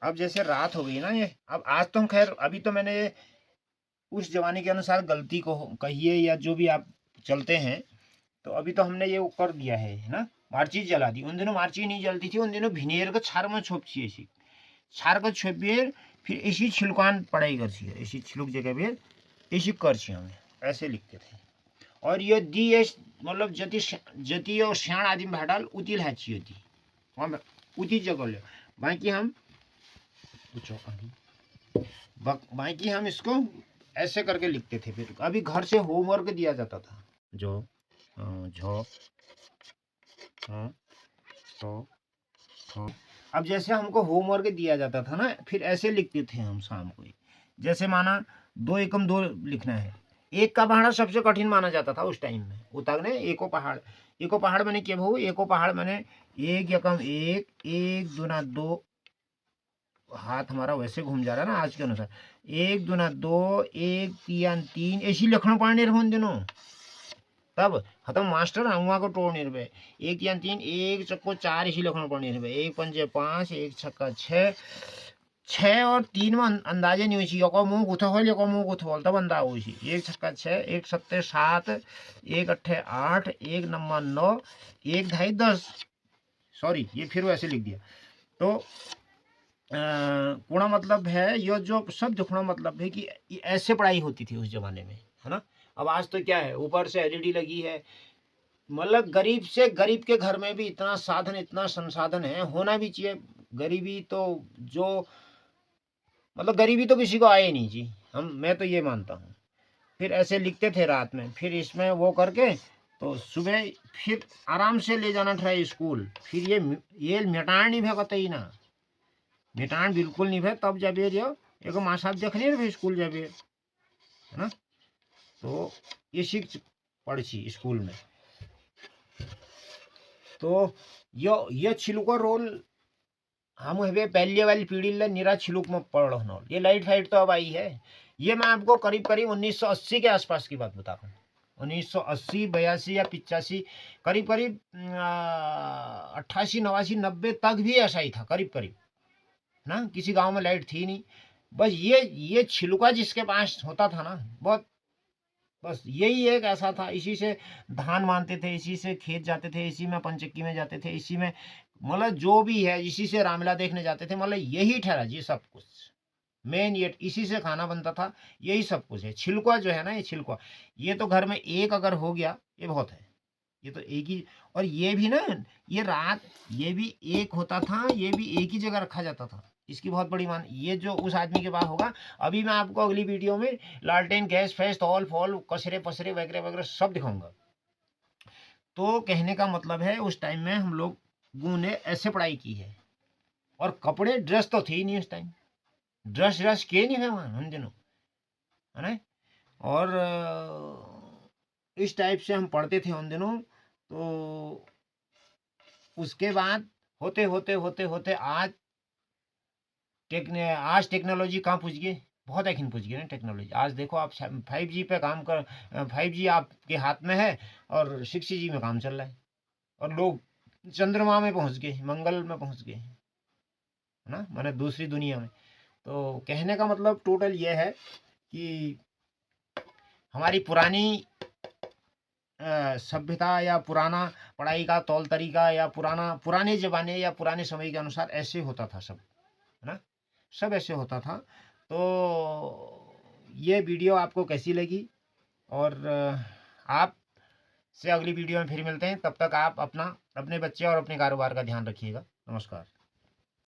अब जैसे रात हो गई ना ये, अब आज तो हम खैर अभी तो मैंने उस जमाने के अनुसार गलती को कहिए या जो भी आप चलते हैं, तो अभी तो हमने ये कर दिया है ना, मार्चिस जला दी। उन दिनों मार्चिस नहीं जलती थी, उन दिनों विनेगर का छार में छोप छी ऐसी छार का छोपिए, फिर ऐसी छिलकान पढ़ाई कर छी, ऐसी छिलुक जगह पे ऐसी कर छी हमें, ऐसे लिखते थे। और ये दी ये मतलब जति जति और सियाण आदमी भाडाल उती लाची होती हम उती जगह ले, बाकी हम बाकी हम इसको ऐसे करके लिखते थे। फिर अभी घर से होमवर्क दिया जाता था, जो झो तो अब जैसे हमको होमवर्क दिया जाता था ना, फिर ऐसे लिखते थे हम शाम को। जैसे माना 2 एकम 2 लिखना है, एक का पहाड़ सबसे कठिन माना जाता था उस टाइम में। उतागने एको पहाड़ मैंने क्या भाऊ, एको पहाड़ मैंने एक एकम एक, एक दूना 2, हाथ हमारा वैसे घूम जा रहा है ना आज के अनुसार, एक दूना 2, एक तियान 3 ऐसी लिखना पड़ने रहे दिनों। तब खत्म मास्टर अमुआ को तोड़ निर्भय, एक तियान 3, एक चक्को 4 इसी लिखना पड़ने निर्भय, एक पंजे 5, एक छक्का 6, 6 और 3 में अंदाजे नहीं हुई, यको मुंह गुथा हो यको मुंह गुथा हो तब अंदा हुई, एक छक्का 6, एक सत्ते 7, एक अट्ठे 8, एक नम्मा 9, एक ढाई 10, सॉरी ये फिर वैसे लिख दिया। तो गुणा मतलब है ये जो शब्द गुणा मतलब है कि ऐसे पढ़ाई होती थी उस जमाने में, है ना। अब आज तो क्या है, ऊपर से एलईडी लगी है, मतलब गरीब से गरीब के घर में भी इतना साधन इतना संसाधन है, होना भी चाहिए। गरीबी तो जो मतलब गरीबी तो किसी को आए नहीं जी, मैं तो ये मानता हूँ। फिर ऐसे लिखते थे रात में, फिर इसमें वो करके तो सुबह फिर आराम से ले जाना था स्कूल। फिर ये मिटान नहीं भगत ही ना, मिटान बिल्कुल नहीं भे, तब जब ये एक माँ साहब देखने रहे स्कूल जब है ना, तो ये सीख पढ़ी स्कूल में। तो ये छिलको रोल हम है पहले वाली पीढ़ी ले निरा छिलुक में पढ़ रहा। ये लाइट फाइट तो अब आई है। ये मैं आपको करीब करीब 1980 के आसपास की बात बता रहा हूँ, 1980 82 या 85, करीब करीब 88 89 90 तक भी ऐसा ही था करीब करीब ना। किसी गांव में लाइट थी नहीं, बस ये छिलका जिसके पास होता था ना, बहुत बस यही एक ऐसा था। इसी से धान मानते थे, इसी से खेत जाते थे, इसी में पंचक्की में जाते थे, इसी में मतलब जो भी है इसी से रामलीला देखने जाते थे। मतलब यही ठहरा जी सब कुछ, मेन ये इसी से खाना बनता था, यही सब कुछ है। छिलका जो है ना, ये छिलका, ये तो घर में एक अगर हो गया ये बहुत है, ये तो एक ही। और ये भी ना, ये रात ये भी एक होता था, ये भी एक ही जगह रखा जाता था। इसकी बहुत बड़ी मान, ये जो उस आदमी के पास होगा। अभी मैं आपको अगली वीडियो में लालटेन गैस फैस तौल फॉल कचरे पसरे वगैरह वगैरह सब दिखाऊंगा। तो कहने का मतलब है उस टाइम में हम लोग ने ऐसे पढ़ाई की है। और कपड़े ड्रेस तो थे ही नहीं उस टाइम, ड्रेस के नहीं है वहाँ उन दिनों, है ना। और इस टाइप से हम पढ़ते थे उन दिनों। तो उसके बाद होते होते होते होते आज टेक्नोलॉजी कहाँ पहुँच गई, बहुत आखिर पहुँच गई ना टेक्नोलॉजी। आज देखो आप 5G पे काम कर, 5G आपके हाथ में है और 6G में काम चल रहा है, और लोग चंद्रमा में पहुँच गए, मंगल में पहुँच गए, है ना, माने दूसरी दुनिया में। तो कहने का मतलब टोटल ये है कि हमारी पुरानी सभ्यता या पुराना पढ़ाई का तौल तरीका या पुराने ज़माने या पुराने समय के अनुसार ऐसे होता था सब, है ना, सब ऐसे होता था। तो ये वीडियो आपको कैसी लगी, और आप से अगली वीडियो में फिर मिलते हैं। तब तक आप अपने बच्चे और अपने कारोबार का ध्यान रखिएगा। नमस्कार।